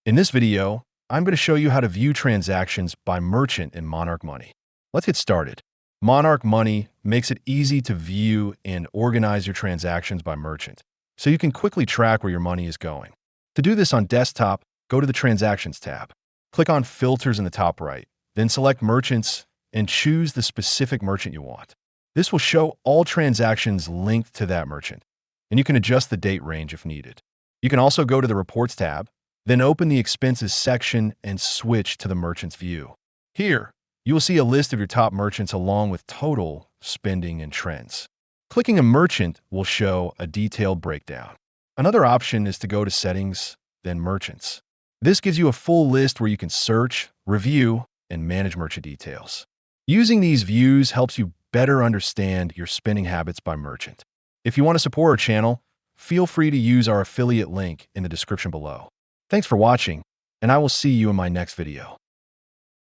In this video, I'm going to show you how to view transactions by merchant in Monarch Money. Let's get started. Monarch Money makes it easy to view and organize your transactions by merchant, so you can quickly track where your money is going. To do this on desktop, go to the Transactions tab. Click on Filters in the top right, then select Merchants and choose the specific merchant you want. This will show all transactions linked to that merchant, and you can adjust the date range if needed. You can also go to the Reports tab, then open the Expenses section and switch to the Merchants view. Here, you will see a list of your top merchants along with total, spending, and trends. Clicking a merchant will show a detailed breakdown. Another option is to go to Settings, then Merchants. This gives you a full list where you can search, review, and manage merchant details. Using these views helps you better understand your spending habits by merchant. If you want to support our channel, feel free to use our affiliate link in the description below. Thanks for watching, and I will see you in my next video.